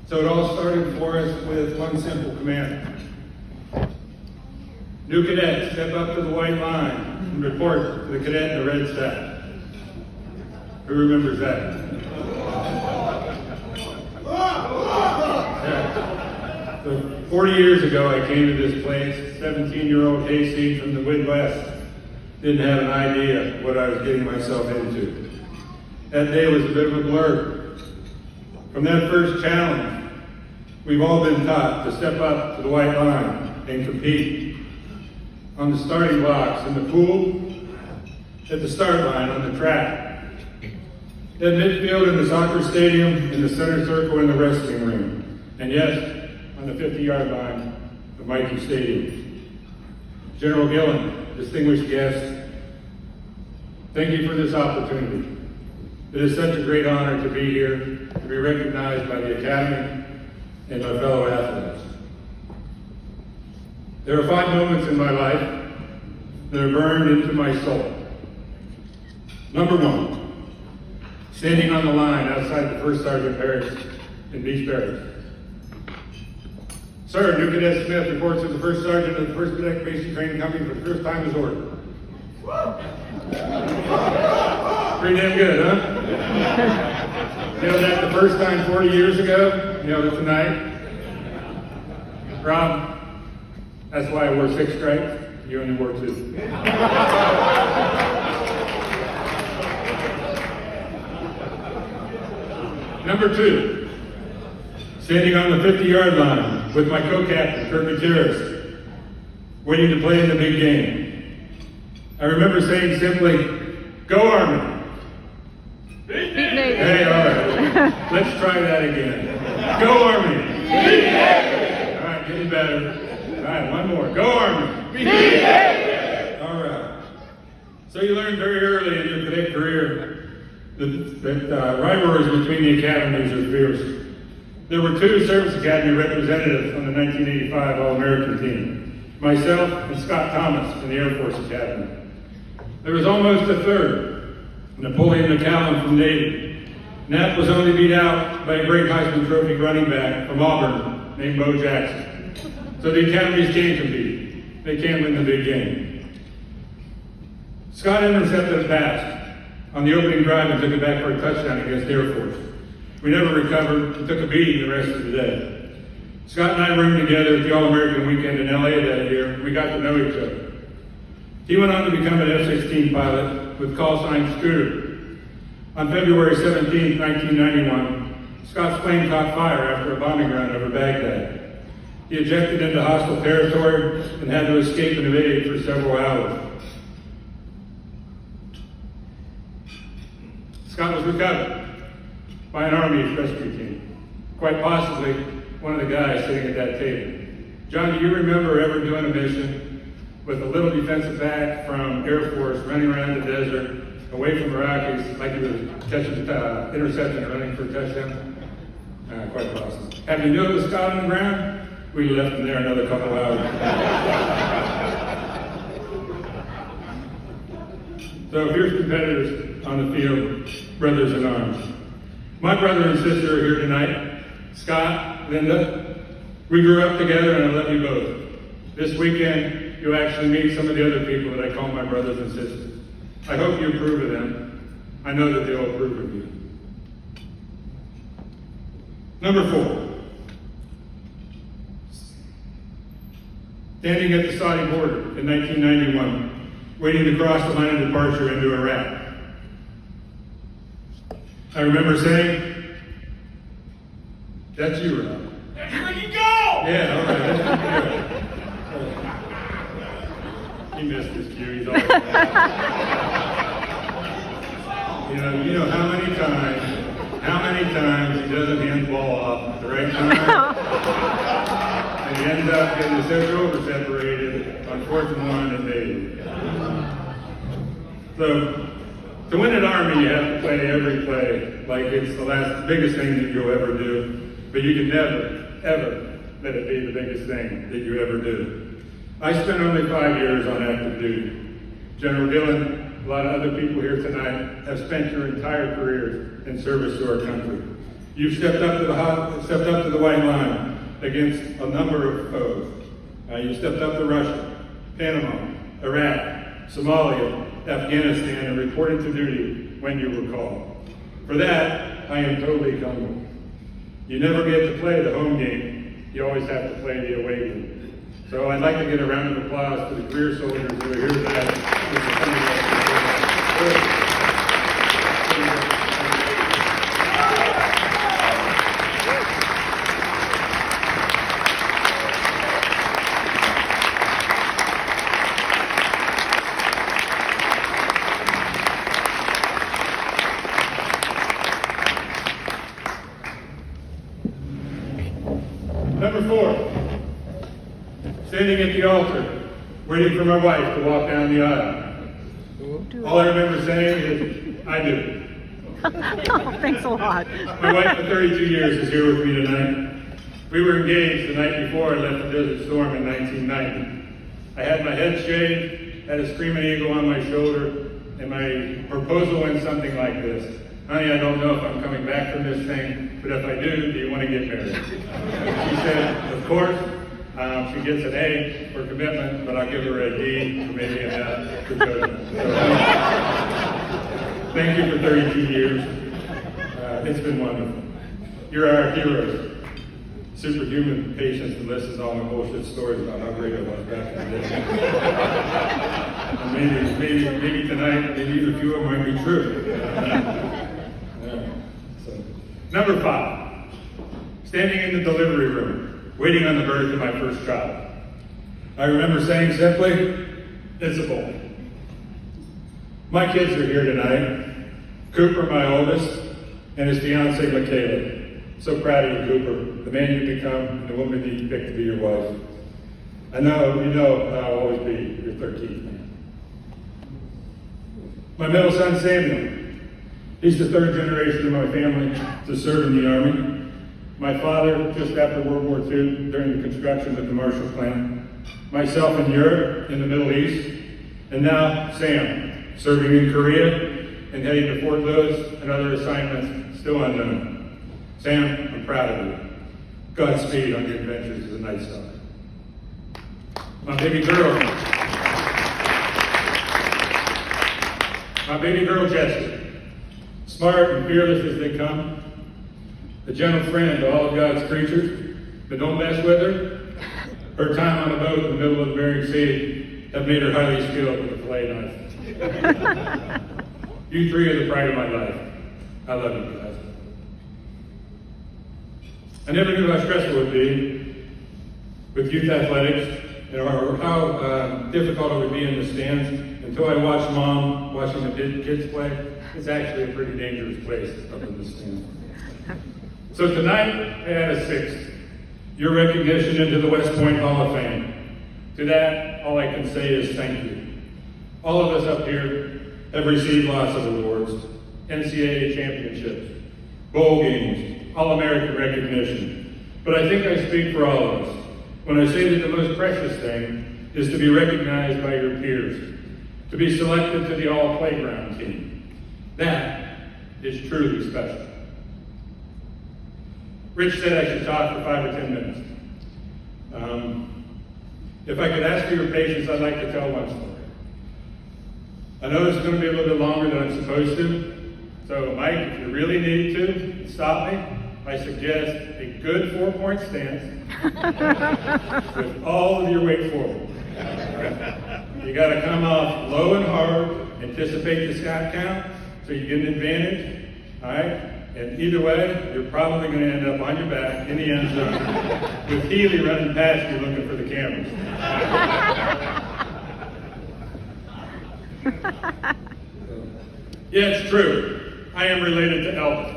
So it all started for us with one simple command. New cadets, step up to the white line and report to the cadet in the red sack. Who remembers that? Yeah. So 40 years ago, I came to this place. 17-year-old Casey from the Midwest didn't have an idea what I was getting myself into. That day was a bit of a blur. From that first challenge, we've all been taught to step up to the white line and compete on the starting blocks, in the pool, at the start line, on the track, at midfield in the soccer stadium, in the center circle in the wrestling ring, and yes, on the 50-yard line of Michie Stadium. General Gillen, distinguished guests, thank you for this opportunity. It is such a great honor to be here, to be recognized by the Academy and my fellow athletes. There are 5 moments in my life that are burned into my soul. Number 1, standing on the line outside the First Sergeant Barracks in Beach Barracks. Sir, New Cadet Smith reports that the First Sergeant of the 1st Cadet Basic Training Company for the first time is ordered. Pretty damn good, huh? You know that the first time 40 years ago, you know that tonight? Rob, that's why I wore 6 stripes. You only wore 2. Number 2, standing on the 50-yard line with my co-captain, Kurt Gutierrez, waiting to play in the big game. I remember saying simply, "Go Army." Hey, all right. Let's try that again. Go Army. All right, getting better. All right, one more. Go Army. All right. So you learned very early in your cadet career that rivalries between the academies are fierce. There were 2 Service Academy representatives on the 1985 All-American team, myself and Scott Thomas from the Air Force Academy. There was almost a 3rd, Napoleon McCallum from Navy. Nat was only beat out by a great Heisman Trophy running back from Auburn named Bo Jackson. So the academies can compete. They can win the big game. Scott intercepted a pass on the opening drive and took it back for a touchdown against Air Force. We never recovered and took a beating the rest of the day. Scott and I roomed together at the All-American weekend in LA that year, and we got to know each other. He went on to become an F-16 pilot with call sign Scooter. On February 17, 1991, Scott's plane caught fire after a bombing run over Baghdad. He ejected into hostile territory and had to escape and evade for several hours. Scott was recovered by an Army rescue team, quite possibly one of the guys sitting at that table. John, do you remember ever doing a mission with a little defensive back from Air Force running around the desert, away from Iraqis, like he was catching interception and running for a touchdown? Quite possible. Have you knew it was Scott on the ground? We left him there another couple hours. So here's competitors on the field, brothers in arms. My brother and sister are here tonight. Scott, Linda, we grew up together and I love you both. This weekend, you'll actually meet some of the other people that I call my brothers and sisters. I hope you approve of them. I know that they'll approve of you. Number 4. Standing at the Saudi border in 1991, waiting to cross the line of departure into Iraq. I remember saying, "That's you, Rob." That's where you go! Yeah, all right, that's pretty good. He missed his cue, he's always You know how many times he doesn't hand the ball off at the right time? And he ends up getting the over separated on 4th and 1 and 8. So, to win an Army, you have to play every play like it's the biggest thing that you'll ever do. But you can never, ever let it be the biggest thing that you ever do. I spent only 5 years on active duty. General Dillon, a lot of other people here tonight have spent your entire careers in service to our country. You've stepped up to the white line against a number of foes. You stepped up to Russia, Panama, Iraq, Somalia, Afghanistan, and reported to duty when you were called. For that, I am totally humbled. You never get to play the home game. You always have to play the away game. So I'd like to get a round of applause to the career soldiers who are here tonight. Number 4, standing at the altar, waiting for my wife to walk down the aisle. All I remember saying is, I do. Oh, thanks a lot. My wife of 32 years is here with me tonight. We were engaged the night before I left the Desert Storm in 1990. I had my head shaved, had a Screaming Eagle on my shoulder, and my proposal went something like this. Honey, I don't know if I'm coming back from this thing, but if I do you want to get married? She said, of course. She gets an A for commitment, but I'll give her a D for maybe an F for judgment. So, thank you for 32 years. It's been wonderful. You're our heroes. Superhuman patience to listen to all my bullshit stories about how great I was back in the day. And maybe tonight, maybe a few of them might be true. Number 5, standing in the delivery room, waiting on the birth of my first child. I remember saying simply, it's a boy. My kids are here tonight. Cooper, my oldest, and his fiancee, Michaela. So proud of you, Cooper, the man you've become, and the woman that you picked to be your wife. I know, you know I'll always be your 13th man. My middle son, Samuel. He's the 3rd generation of my family to serve in the Army. My father, just after World War II, during the construction of the Marshall Plan. Myself in Europe, in the Middle East. And now, Sam, serving in Korea and heading to Fort Lewis and other assignments still unknown. Sam, I'm proud of you. Godspeed on your adventures as a Night Star. My baby girl, Jessie. Smart and fearless as they come, a gentle friend to all of God's creatures, but don't mess with her. Her time on a boat in the middle of the Bering Sea have made her highly skilled with a fillet knife. You 3 are the pride of my life. I love you guys. I never knew how stressful it would be with youth athletics, or how difficult it would be in the stands until I watched Mom watching the kids play. It's actually a pretty dangerous place up in the stands. So tonight, I add a 6th, your recognition into the West Point Hall of Fame. To that, all I can say is thank you. All of us up here have received lots of awards, NCAA championships, bowl games, All-American recognition. But I think I speak for all of us when I say that the most precious thing is to be recognized by your peers, to be selected to the all-playground team. That is truly special. Rich said I should talk for 5 or 10 minutes. If I could ask for your patience, I'd like to tell one story. I know this is going to be a little bit longer than I'm supposed to, so Mike, if you really need to stop me, I suggest a good 4-point stance with all of your weight forward. You got to come off low and hard, anticipate the scat count, so you get an advantage, all right? And either way, you're probably going to end up on your back in the end zone with Healy running past you looking for the cameras. Yeah, it's true. I am related to Elvis.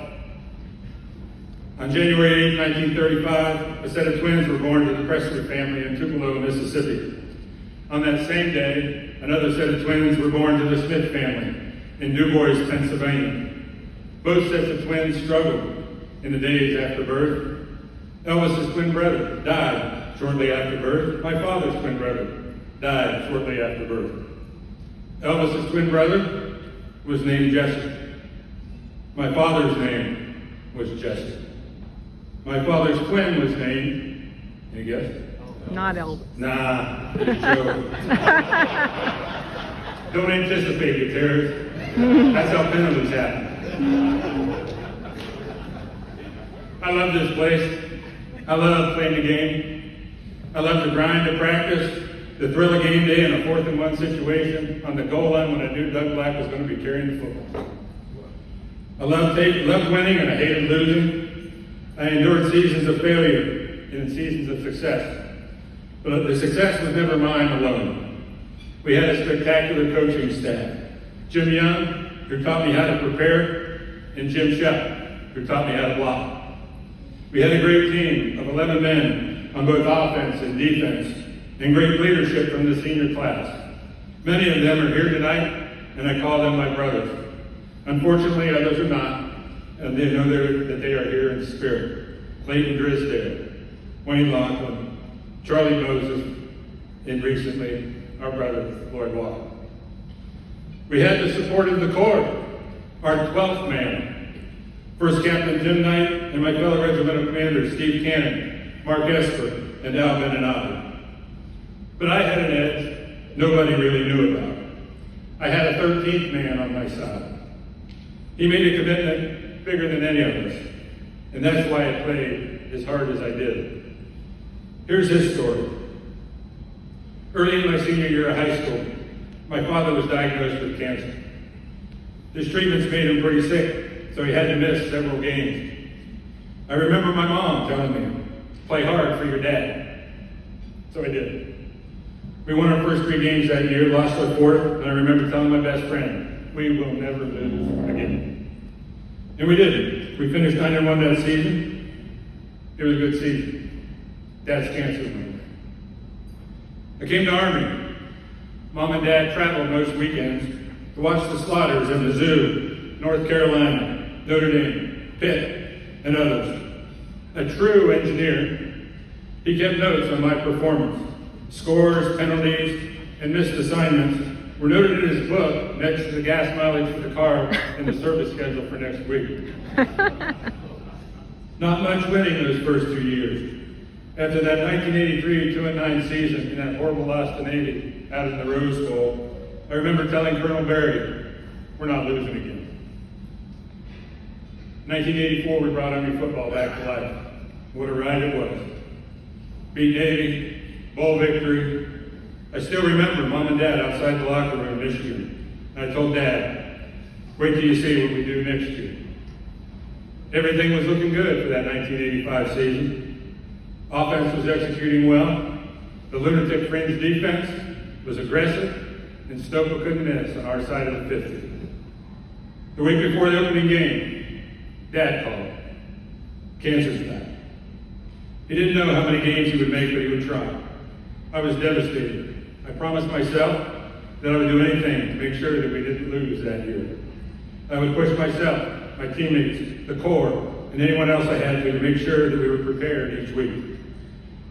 On January 8, 1935, a set of twins were born to the Presley family in Tupelo, Mississippi. On that same day, another set of twins were born to the Smith family in Du Bois, Pennsylvania. Both sets of twins struggled in the days after birth. Elvis's twin brother died shortly after birth. My father's twin brother died shortly after birth. Elvis's twin brother was named Jesse. My father's name was Jesse. My father's twin was named, any guess? Not Elvis. Nah, Joe. Don't anticipate it, Terrence. That's how penalties happen. I love this place. I love playing the game. I love the grind of practice, the thrill of game day in a 4th and 1 situation on the goal line when I knew Doug Black was going to be carrying the football. I loved winning and I hated losing. I endured seasons of failure and seasons of success. But the success was never mine alone. We had a spectacular coaching staff. Jim Young, who taught me how to prepare, and Jim Shep, who taught me how to block. We had a great team of 11 men on both offense and defense, and great leadership from the senior class. Many of them are here tonight, and I call them my brothers. Unfortunately, others are not, and they know that they are here in spirit. Clayton Drisdale, Wayne Laughlin, Charlie Moses, and recently, our brother, Lloyd Walker. We had the support of the Corps, our 12th man, First Captain Jim Knight, and my fellow regimental commanders, Steve Cannon, Mark Esper, and Al Beninati. But I had an edge nobody really knew about. I had a 13th man on my side. He made a commitment bigger than any of us, and that's why I played as hard as I did. Here's his story. Early in my senior year of high school, my father was diagnosed with cancer. His treatments made him pretty sick, so he had to miss several games. I remember my mom telling me, play hard for your dad. So I did. We won our first 3 games that year, lost our 4th, and I remember telling my best friend, we will never lose again. And we didn't. We finished 9-1 that season. It was a good season. Dad's cancer went. I came to Army. Mom and Dad traveled most weekends to watch the slaughters in the zoo, North Carolina, Notre Dame, Pitt, and others. A true engineer, he kept notes on my performance. Scores, penalties, and missed assignments were noted in his book next to the gas mileage for the car and the service schedule for next week. Not much winning those first 2 years. After that 1983 2-9 season and that horrible loss to Navy out in the Rose Bowl, I remember telling Colonel Berry, we're not losing again. 1984, we brought Army football back to life. What a ride it was. Beat Navy, bowl victory. I still remember Mom and Dad outside the locker room in Michigan. And I told Dad, wait till you see what we do next year. Everything was looking good for that 1985 season. Offense was executing well. The lunatic fringe defense was aggressive, and Stopa couldn't miss on our side of the 50. The week before the opening game, Dad called. Cancer's back. He didn't know how many games he would make, but he would try. I was devastated. I promised myself that I would do anything to make sure that we didn't lose that year. I would push myself, my teammates, the Corps, and anyone else I had to make sure that we were prepared each week.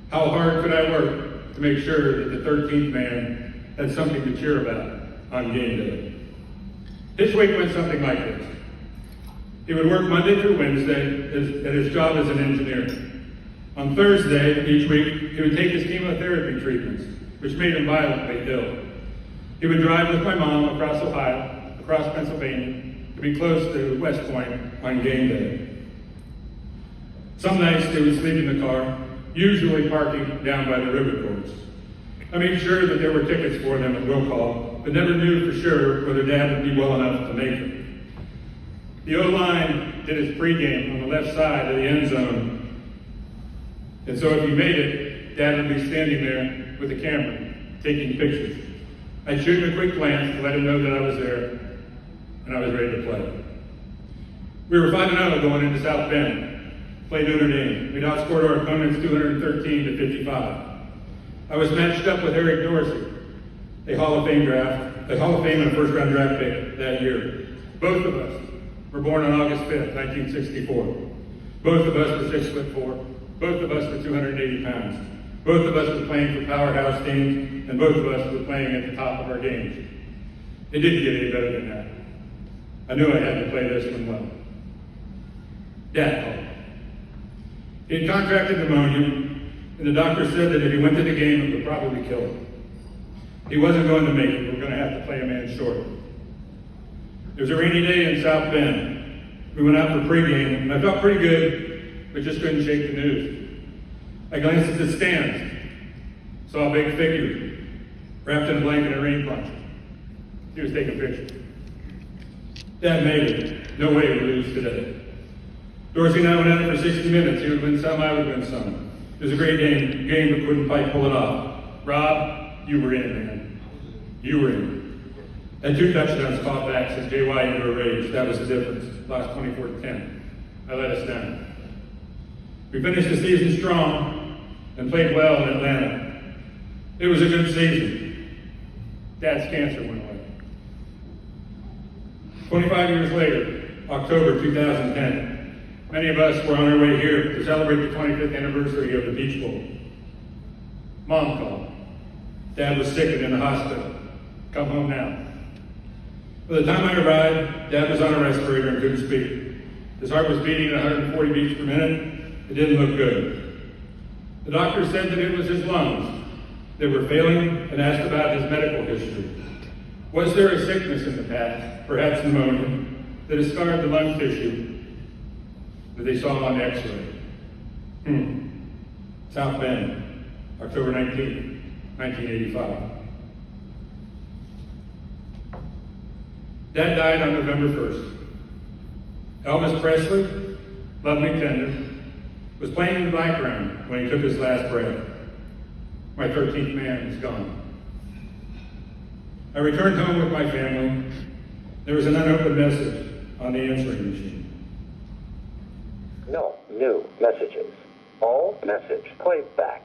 How hard could I work to make sure that the 13th man had something to cheer about on game day? This week went something like this. He would work Monday through Wednesday at his job as an engineer. On Thursday each week, he would take his chemotherapy treatments, which made him violently ill. He would drive with my mom across Ohio, across Pennsylvania, to be close to West Point on game day. Some nights they would sleep in the car, usually parking down by the river course. I made sure that there were tickets for them at will call, but never knew for sure whether Dad would be well enough to make it. The O-line did his pregame on the left side of the end zone. And so if he made it, Dad would be standing there with the camera, taking pictures. I'd shoot him a quick glance to let him know that I was there, and I was ready to play. We were 5-0 going into South Bend. Played Notre Dame. We'd outscored our opponents 213 to 55. I was matched up with Eric Dorsey, a Hall of Fame and first-round draft pick that year. Both of us were born on August 5th, 1964. Both of us were 6'4". Both of us were 280 pounds. Both of us were playing for powerhouse teams, and both of us were playing at the top of our games. It didn't get any better than that. I knew I had to play this one well. Dad called. He had contracted pneumonia, and the doctor said that if he went to the game, it would probably kill him. He wasn't going to make it. We were going to have to play a man short. It was a rainy day in South Bend. We went out for pregame, and I felt pretty good, but just couldn't shake the news. I glanced at the stands, saw a big figure wrapped in a blanket and a rain poncho. He was taking pictures. Dad made it. No way we lose today. Dorsey and I went at it for 60 minutes. He would win some, I would win some. It was a great game, but couldn't quite pull it off. Rob, you were in, man. You were in. And 2 touchdowns fought back since JY into a rage. That was the difference. Lost 24-10. I let us down. We finished the season strong and played well in Atlanta. It was a good season. Dad's cancer went away. 25 years later, October 2010, many of us were on our way here to celebrate the 25th anniversary of the Beach Bowl. Mom called. Dad was sick and in the hospital. Come home now. By the time I arrived, Dad was on a respirator and couldn't speak. His heart was beating at 140 beats per minute. It didn't look good. The doctor said that it was his lungs that were failing and asked about his medical history. Was there a sickness in the past, perhaps pneumonia, that has scarred the lung tissue that they saw on X-ray? South Bend, October 19th, 1985. Dad died on November 1st. Elvis Presley, Love Me Tender, was playing in the background when he took his last breath. My 13th man was gone. I returned home with my family. There was an unopened message on the answering machine. No new messages. All message played back.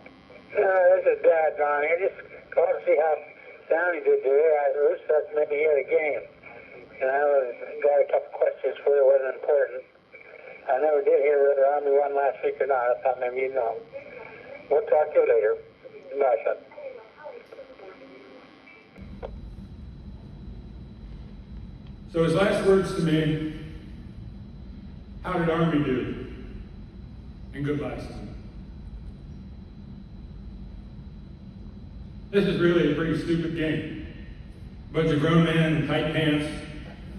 This is Dad, Ronnie. I just called to see how Downey did today. I wish that maybe he had a game. And I got a couple questions for you. It wasn't important. I never did hear whether Army won last week or not. I thought maybe you'd know. We'll talk to you later. Bye, son. So his last words to me, how did Army do? And goodbye, son. This is really a pretty stupid game. Bunch of grown men in tight pants,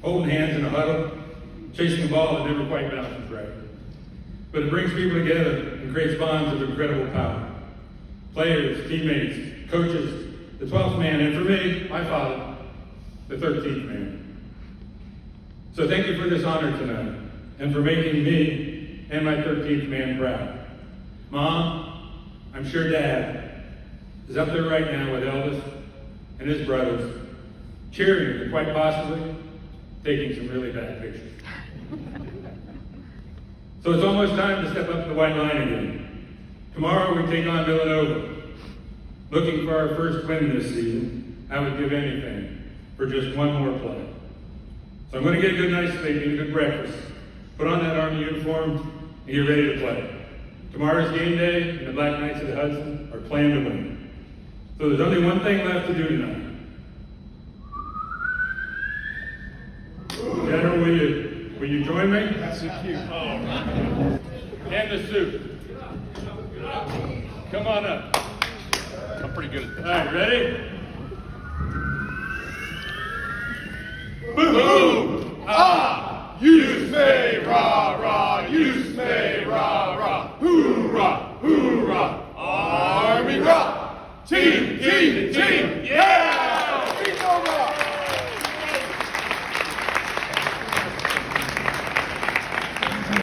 holding hands in a huddle, chasing a ball that never quite bounces right. But it brings people together and creates bonds of incredible power. Players, teammates, coaches, the 12th man, and for me, my father, the 13th man. So thank you for this honor tonight, and for making me and my 13th man proud. Mom, I'm sure Dad is up there right now with Elvis and his brothers, cheering and quite possibly taking some really bad pictures. So it's almost time to step up to the white line again. Tomorrow we take on Villanova. Looking for our first win this season, I would give anything for just one more play. So I'm going to get a good night's sleep, eat a good breakfast, put on that Army uniform, and get ready to play. Tomorrow's game day, and the Black Knights of the Hudson are playing to win. So there's only one thing left to do tonight. General, will you join me? That's a cue. And the suit. Come on up. I'm pretty good at All that. right, ready? Boom! Ah! You say rah rah, you say rah rah, hoorah, hoorah, Army rock! Team, team, team, yeah!